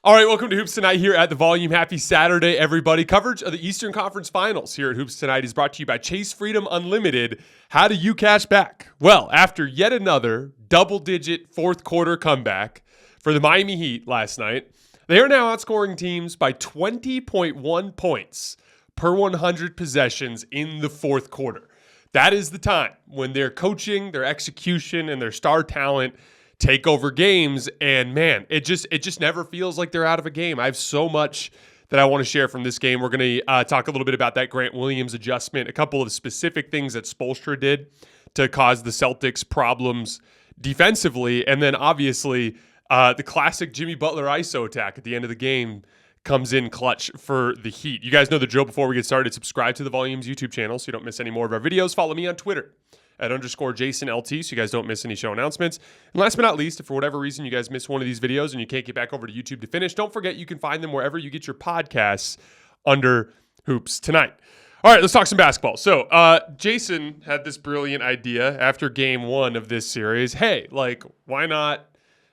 All right, welcome to Hoops Tonight here at The Volume. Happy Saturday, everybody. Coverage of the Eastern Conference Finals here at Hoops Tonight is brought to you by Chase Freedom Unlimited. How do you cash back? Well, after yet another double-digit fourth quarter comeback for the Miami Heat last night, they are now outscoring teams by 20.1 points per 100 possessions in the fourth quarter. That is the time when their coaching, their execution, and their star talent take over games, and man, it just never feels like they're out of a game. I have so much that I want to share from this game. We're going to talk a little bit about that Grant Williams adjustment, a couple of specific things that Spoelstra did to cause the Celtics problems defensively, and then obviously the classic Jimmy Butler ISO attack at the end of the game comes in clutch for the Heat. You guys know the drill. Before we get started, subscribe to the Volumes YouTube channel so you don't miss any more of our videos. Follow me on Twitter at _JasonLT so you guys don't miss any show announcements. And last but not least, if for whatever reason you guys miss one of these videos and you can't get back over to YouTube to finish, don't forget you can find them wherever you get your podcasts under Hoops Tonight. All right, let's talk some basketball. So Jason had this brilliant idea after game one of this series. Hey, why not,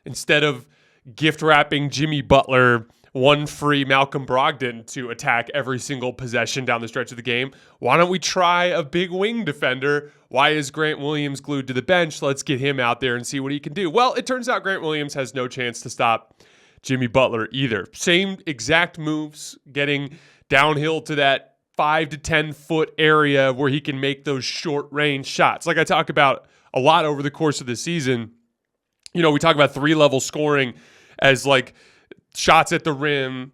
instead of gift wrapping Jimmy Butler one free Malcolm Brogdon to attack every single possession down the stretch of the game, why don't we try a big wing defender? Why is Grant Williams glued to the bench? Let's get him out there and see what he can do. Well, it turns out Grant Williams has no chance to stop Jimmy Butler either. Same exact moves, getting downhill to that 5 to 10 foot area where he can make those short range shots. Like I talk about a lot over the course of the season, we talk about 3-level scoring as shots at the rim,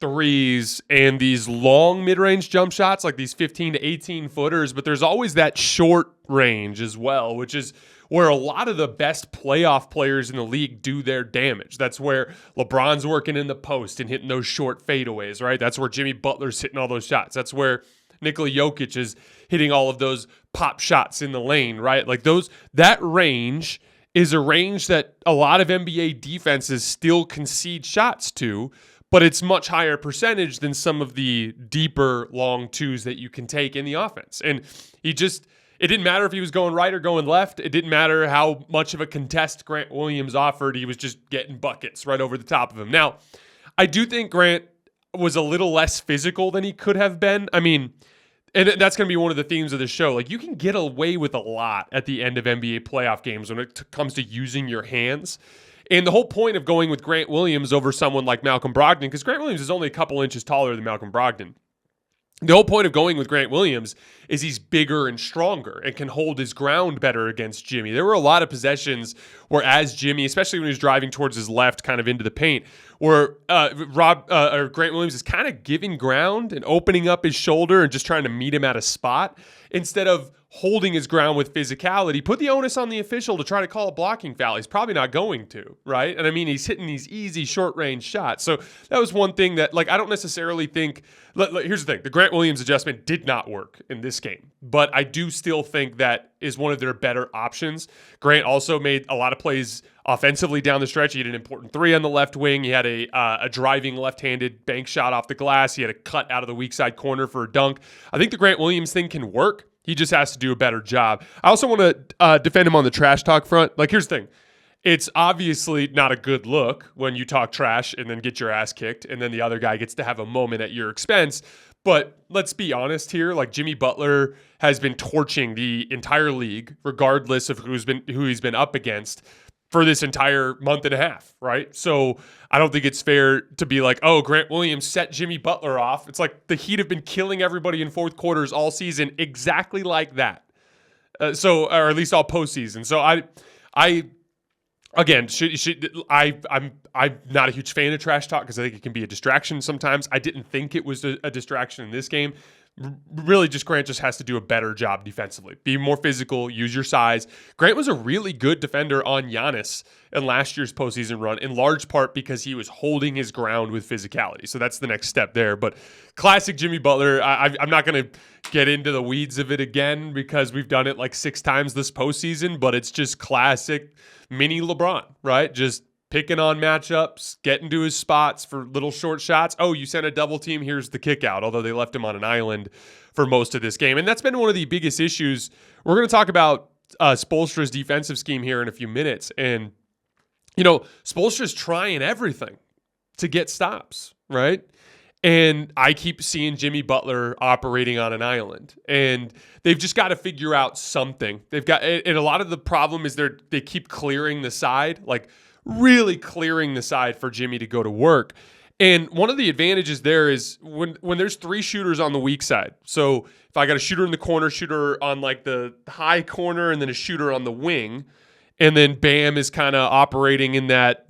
threes, and these long mid-range jump shots, like these 15 to 18 footers, but there's always that short range as well, which is where a lot of the best playoff players in the league do their damage. That's where LeBron's working in the post and hitting those short fadeaways, right? That's where Jimmy Butler's hitting all those shots. That's where Nikola Jokic is hitting all of those pop shots in the lane, right? That range is a range that a lot of NBA defenses still concede shots to, but it's much higher percentage than some of the deeper long twos that you can take in the offense. And it didn't matter if he was going right or going left. It didn't matter how much of a contest Grant Williams offered. He was just getting buckets right over the top of him. Now, I do think Grant was a little less physical than he could have been. And that's going to be one of the themes of the show. You can get away with a lot at the end of NBA playoff games when it comes to using your hands. And the whole point of going with Grant Williams over someone like Malcolm Brogdon, because Grant Williams is only a couple inches taller than Malcolm Brogdon. The whole point of going with Grant Williams is he's bigger and stronger and can hold his ground better against Jimmy. There were a lot of possessions where as Jimmy, especially when he was driving towards his left, kind of into the paint, where Grant Williams is kind of giving ground and opening up his shoulder and just trying to meet him at a spot instead of holding his ground with physicality. Put the onus on the official to try to call a blocking foul. He's probably not going to, right? And he's hitting these easy short-range shots. So that was one thing that, I don't necessarily think... Here's the thing. The Grant Williams adjustment did not work in this game, but I do still think that is one of their better options. Grant also made a lot of plays offensively down the stretch. He had an important three on the left wing. He had a driving left-handed bank shot off the glass. He had a cut out of the weak side corner for a dunk. I think the Grant Williams thing can work. He just has to do a better job. I also want to defend him on the trash talk front. Here's the thing. It's obviously not a good look when you talk trash and then get your ass kicked, and then the other guy gets to have a moment at your expense. But let's be honest here. Jimmy Butler has been torching the entire league, regardless of who he's been up against, for this entire month and a half, right? So I don't think it's fair to be Grant Williams set Jimmy Butler off. It's the Heat have been killing everybody in fourth quarters all season exactly like that. Or at least all postseason. So I'm not a huge fan of trash talk because I think it can be a distraction sometimes. I didn't think it was a distraction in this game. Really, Grant just has to do a better job defensively. Be more physical, use your size. Grant was a really good defender on Giannis in last year's postseason run, in large part because he was holding his ground with physicality. So that's the next step there. But classic Jimmy Butler. I'm not going to get into the weeds of it again because we've done it 6 times this postseason, but it's just classic mini LeBron, right? Just picking on matchups, getting to his spots for little short shots. Oh, you sent a double team, here's the kick out, although they left him on an island for most of this game. And that's been one of the biggest issues. We're going to talk about Spoelstra's defensive scheme here in a few minutes. And, Spoelstra's trying everything. to get stops, right? And I keep seeing Jimmy Butler operating on an island, and they've just got to figure out something. And a lot of the problem is they keep clearing the side, like really clearing the side for Jimmy to go to work. And one of the advantages there is when there's three shooters on the weak side. So if I got a shooter in the corner, shooter on like the high corner, and then a shooter on the wing, and then Bam is kind of operating in that,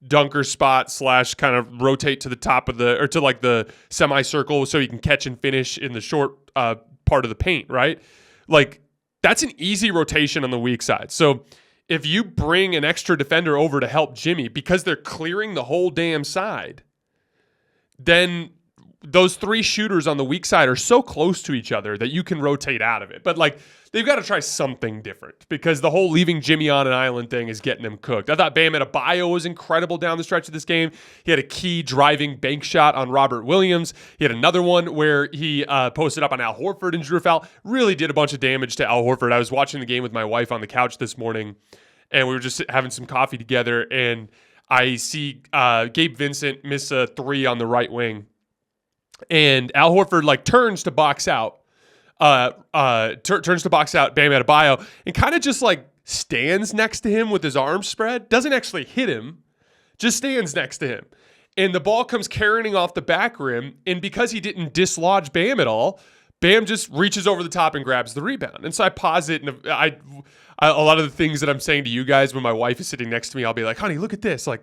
dunker spot / kind of rotate to the top of or to like the semicircle so he can catch and finish in the short part of the paint, right? Like that's an easy rotation on the weak side. So if you bring an extra defender over to help Jimmy because they're clearing the whole damn side, then those three shooters on the weak side are so close to each other that you can rotate out of it. But like they've got to try something different because the whole leaving Jimmy on an island thing is getting him cooked. I thought Bam Adebayo was incredible down the stretch of this game. He had a key driving bank shot on Robert Williams. He had another one where he posted up on Al Horford and drew a foul. Really did a bunch of damage to Al Horford. I was watching the game with my wife on the couch this morning, and we were just having some coffee together, and I see Gabe Vincent miss a three on the right wing. And Al Horford turns to box out Bam Adebayo and kind of just stands next to him with his arms spread. Doesn't actually hit him, just stands next to him. And the ball comes careening off the back rim. And because he didn't dislodge Bam at all, Bam just reaches over the top and grabs the rebound. And so I pause it, and a lot of the things that I'm saying to you guys when my wife is sitting next to me, I'll be like, honey, look at this. Like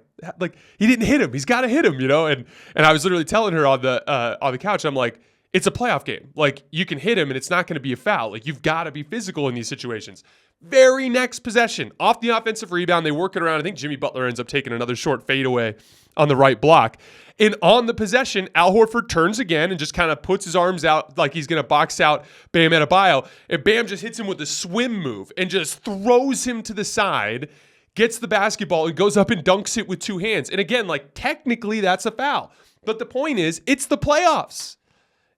he didn't hit him. He's got to hit him, And I was literally telling her on the couch, I'm like, it's a playoff game. Like you can hit him and it's not going to be a foul. Like you've got to be physical in these situations. Very next possession, off the offensive rebound, they work it around. I think Jimmy Butler ends up taking another short fadeaway on the right block. And on the possession, Al Horford turns again and just kind of puts his arms out like he's going to box out Bam Adebayo. And Bam just hits him with a swim move and just throws him to the side, gets the basketball, and goes up and dunks it with two hands. And again, technically that's a foul. But the point is, it's the playoffs.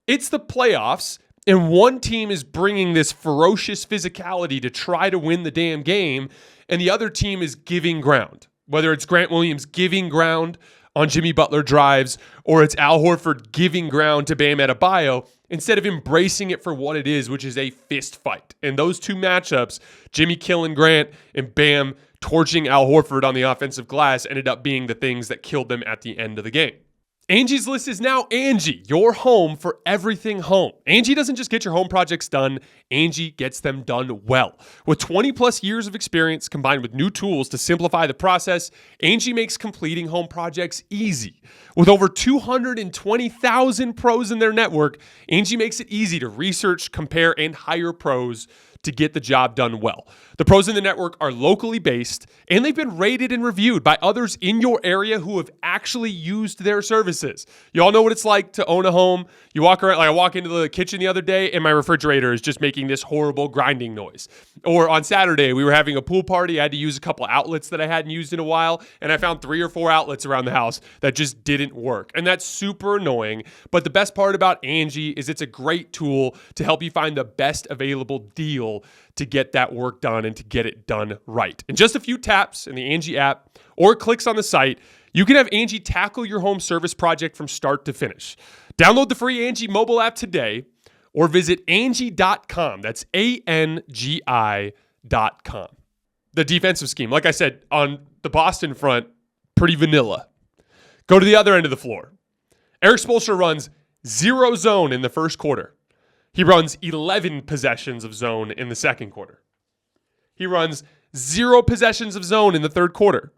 It's the playoffs. And one team is bringing this ferocious physicality to try to win the damn game, and the other team is giving ground. Whether it's Grant Williams giving ground on Jimmy Butler drives, or it's Al Horford giving ground to Bam Adebayo, instead of embracing it for what it is, which is a fist fight. And those two matchups, Jimmy killing Grant and Bam torching Al Horford on the offensive glass, ended up being the things that killed them at the end of the game. Angie's List is now Angi, your home for everything home. Angi doesn't just get your home projects done, Angi gets them done well. With 20 plus years of experience combined with new tools to simplify the process, Angi makes completing home projects easy. With over 220,000 pros in their network, Angi makes it easy to research, compare, and hire pros to get the job done well. The pros in the network are locally based, and they've been rated and reviewed by others in your area who have actually used their services. You all know what it's like to own a home. You walk around, I walk into the kitchen the other day, and my refrigerator is just making this horrible grinding noise. Or on Saturday, we were having a pool party. I had to use a couple outlets that I hadn't used in a while, and I found 3 or 4 outlets around the house that just didn't work. And that's super annoying. But the best part about Angi is it's a great tool to help you find the best available deal to get that work done and to get it done right. In just a few taps in the Angi app or clicks on the site, you can have Angi tackle your home service project from start to finish. Download the free Angi mobile app today or visit Angi.com. That's ANGI.com. The defensive scheme, like I said, on the Boston front, pretty vanilla. Go to the other end of the floor. Erik Spoelstra runs 0 zone in the first quarter. He runs 11 possessions of zone in the second quarter. He runs 0 possessions of zone in the third quarter.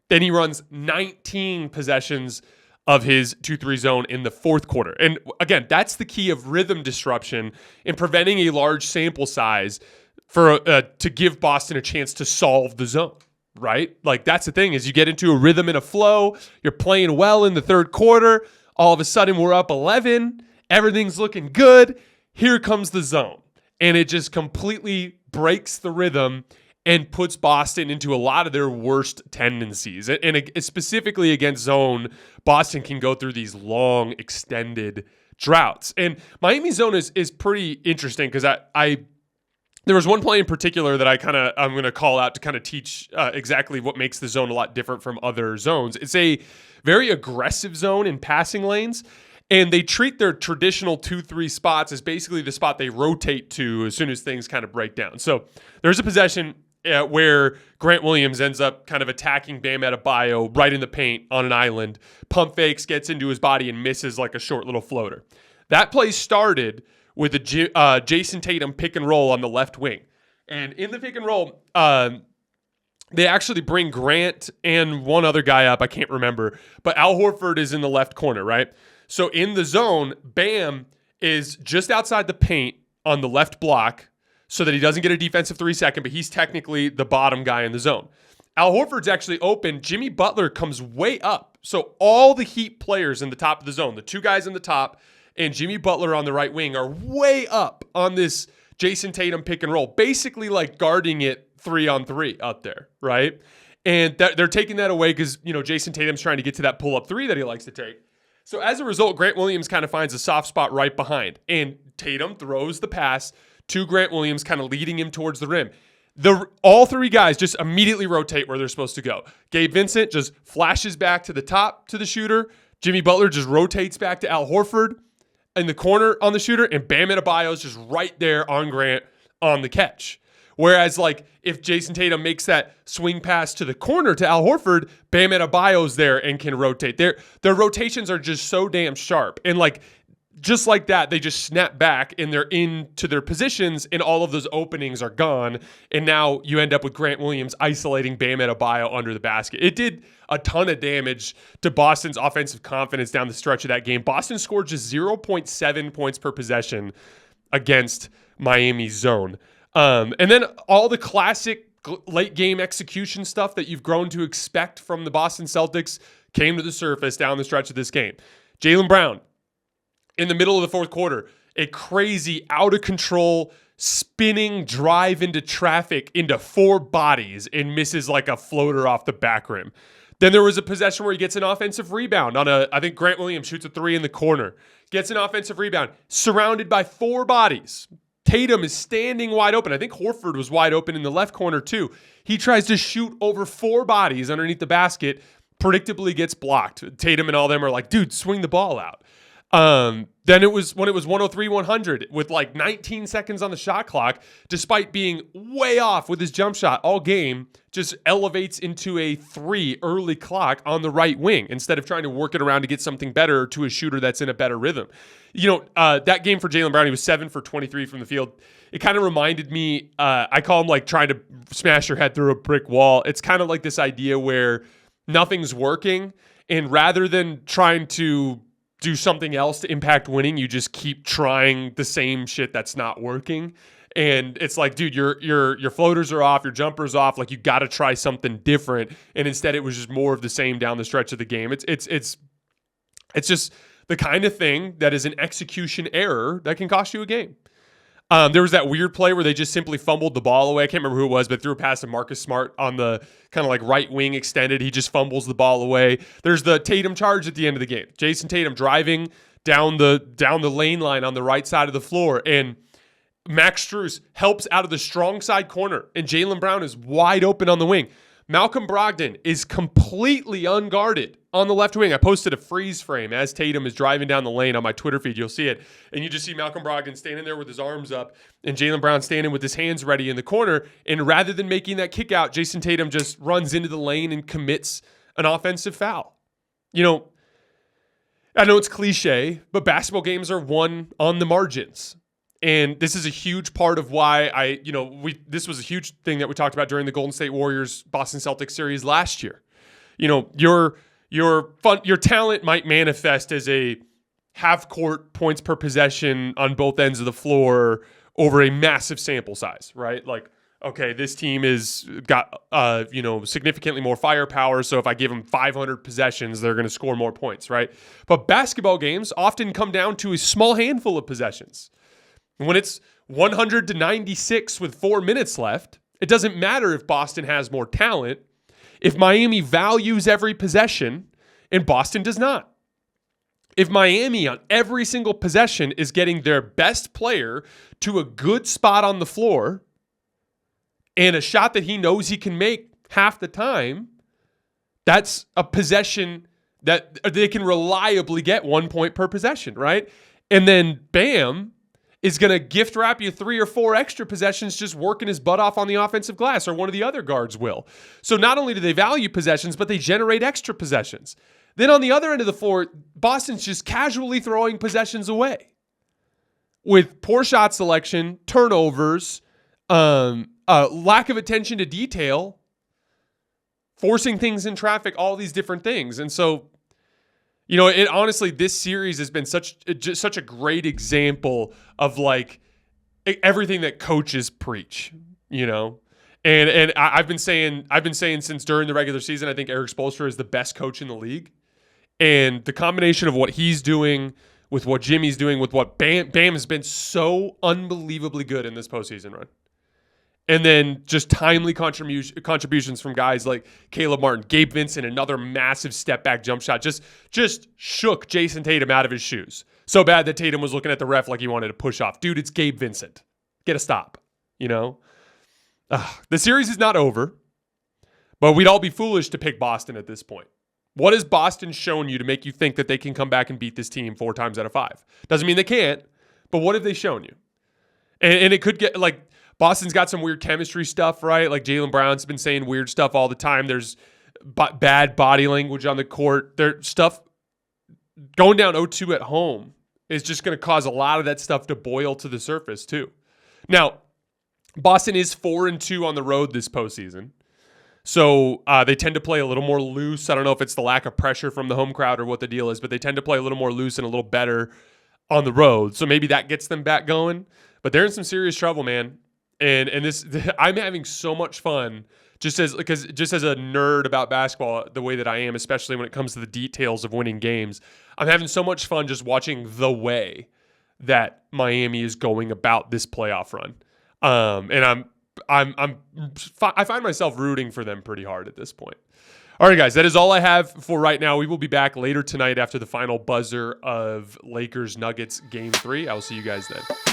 Then he runs 19 possessions of his 2-3 zone in the fourth quarter. And again, that's the key of rhythm disruption in preventing a large sample size for to give Boston a chance to solve the zone, right? That's the thing is you get into a rhythm and a flow. You're playing well in the third quarter. All of a sudden we're up 11. Everything's looking good. Here comes the zone, and it just completely breaks the rhythm and puts Boston into a lot of their worst tendencies. And specifically against zone, Boston can go through these long, extended droughts. And Miami's zone is pretty interesting because I There was one play in particular that I'm going to call out to kind of teach exactly what makes the zone a lot different from other zones. It's a very aggressive zone in passing lanes, and they treat their traditional 2-3 spots as basically the spot they rotate to as soon as things kind of break down. So there's a possession where Grant Williams ends up kind of attacking Bam Adebayo right in the paint on an island, pump fakes, gets into his body, and misses like a short little floater. That play started with a Jayson Tatum pick and roll on the left wing. And in the pick and roll, they actually bring Grant and one other guy up. I can't remember. But Al Horford is in the left corner, right? So in the zone, Bam is just outside the paint on the left block so that he doesn't get a defensive 3-second, but he's technically the bottom guy in the zone. Al Horford's actually open. Jimmy Butler comes way up. So all the Heat players in the top of the zone, the two guys in the top, and Jimmy Butler on the right wing are way up on this Jayson Tatum pick and roll, basically like guarding it 3-on-3 out there, right? And they're taking that away because, Jayson Tatum's trying to get to that pull-up three that he likes to take. So as a result, Grant Williams kind of finds a soft spot right behind, and Tatum throws the pass to Grant Williams, kind of leading him towards the rim. All three guys just immediately rotate where they're supposed to go. Gabe Vincent just flashes back to the top to the shooter. Jimmy Butler just rotates back to Al Horford in the corner on the shooter, and Bam Adebayo is just right there on Grant on the catch. Whereas, if Jayson Tatum makes that swing pass to the corner to Al Horford, Bam Adebayo's there and can rotate. Their rotations are just so damn sharp. And, just like that, they just snap back and they're into their positions, and all of those openings are gone. And now you end up with Grant Williams isolating Bam Adebayo under the basket. It did a ton of damage to Boston's offensive confidence down the stretch of that game. Boston scored just 0.7 points per possession against Miami's zone. And then all the classic late game execution stuff that you've grown to expect from the Boston Celtics came to the surface down the stretch of this game. Jaylen Brown, in the middle of the fourth quarter, a crazy, out-of-control, spinning drive into traffic into four bodies and misses like a floater off the back rim. Then there was a possession where he gets an offensive rebound on I think Grant Williams shoots a three in the corner, gets an offensive rebound, surrounded by four bodies. Tatum is standing wide open. I think Horford was wide open in the left corner too. He tries to shoot over four bodies underneath the basket, predictably gets blocked. Tatum and all them are like, dude, swing the ball out. Then it was 103-100 with 19 seconds on the shot clock, despite being way off with his jump shot all game, just elevates into a 3 early clock on the right wing instead of trying to work it around to get something better to a shooter that's in a better rhythm. That game for Jaylen Brown, he was 7 for 23 from the field. It kind of reminded me, I call him trying to smash your head through a brick wall. It's kind of like this idea where nothing's working, and rather than trying to do something else to impact winning, you just keep trying the same shit that's not working. And it's like, dude, your floaters are off, your jumper's off. You got to try something different. And instead, it was just more of the same down the stretch of the game. It's just the kind of thing that is an execution error that can cost you a game. There was that weird play where they just simply fumbled the ball away. I can't remember who it was, but threw a pass to Marcus Smart on the kind of right wing extended. He just fumbles the ball away. There's the Tatum charge at the end of the game. Jayson Tatum driving down the lane line on the right side of the floor, and Max Strus helps out of the strong side corner, and Jaylen Brown is wide open on the wing. Malcolm Brogdon is completely unguarded on the left wing. I posted a freeze frame as Tatum is driving down the lane on my Twitter feed. You'll see it. And you just see Malcolm Brogdon standing there with his arms up and Jaylen Brown standing with his hands ready in the corner. And rather than making that kick out, Jayson Tatum just runs into the lane and commits an offensive foul. I know it's cliche, but basketball games are won on the margins. And this is a huge part of why this was a huge thing that we talked about during the Golden State Warriors Boston Celtics series last year. Your talent might manifest as a half-court points per possession on both ends of the floor over a massive sample size, right? Okay, this team is got significantly more firepower, so if I give them 500 possessions, they're going to score more points, right? But basketball games often come down to a small handful of possessions. When it's 100-96 with 4 minutes left, it doesn't matter if Boston has more talent. If Miami values every possession and Boston does not. If Miami on every single possession is getting their best player to a good spot on the floor and a shot that he knows he can make half the time, that's a possession that they can reliably get 1 point per possession, right? And then Bam is going to gift wrap you 3 or 4 extra possessions just working his butt off on the offensive glass, or one of the other guards will. So not only do they value possessions, but they generate extra possessions. Then on the other end of the floor, Boston's just casually throwing possessions away with poor shot selection, turnovers, lack of attention to detail, forcing things in traffic, all these different things. And so, it honestly, this series has been such a great example of like everything that coaches preach, And I've been saying since during the regular season, I think Eric Spoelstra is the best coach in the league. And the combination of what he's doing with what Jimmy's doing, with what Bam has been so unbelievably good in this postseason run. And then just timely contributions from guys like Caleb Martin, Gabe Vincent, another massive step back jump shot, just shook Jayson Tatum out of his shoes. So bad that Tatum was looking at the ref like he wanted to push off. Dude, it's Gabe Vincent. Get a stop, The series is not over, but we'd all be foolish to pick Boston at this point. What has Boston shown you to make you think that they can come back and beat this team 4 times out of 5? Doesn't mean they can't, but what have they shown you? And it could get like Boston's got some weird chemistry stuff, right? Like Jaylen Brown's been saying weird stuff all the time. There's bad body language on the court. There's stuff going down 0-2 at home is just going to cause a lot of that stuff to boil to the surface too. Now, Boston is 4-2 on the road this postseason. So they tend to play a little more loose. I don't know if it's the lack of pressure from the home crowd or what the deal is, but they tend to play a little more loose and a little better on the road. So maybe that gets them back going. But they're in some serious trouble, man. And this, I'm having so much fun just as a nerd about basketball, the way that I am, especially when it comes to the details of winning games. I'm having so much fun just watching the way that Miami is going about this playoff run. And I find myself rooting for them pretty hard at this point. All right, guys, that is all I have for right now. We will be back later tonight after the final buzzer of Lakers-Nuggets Game 3. I will see you guys then.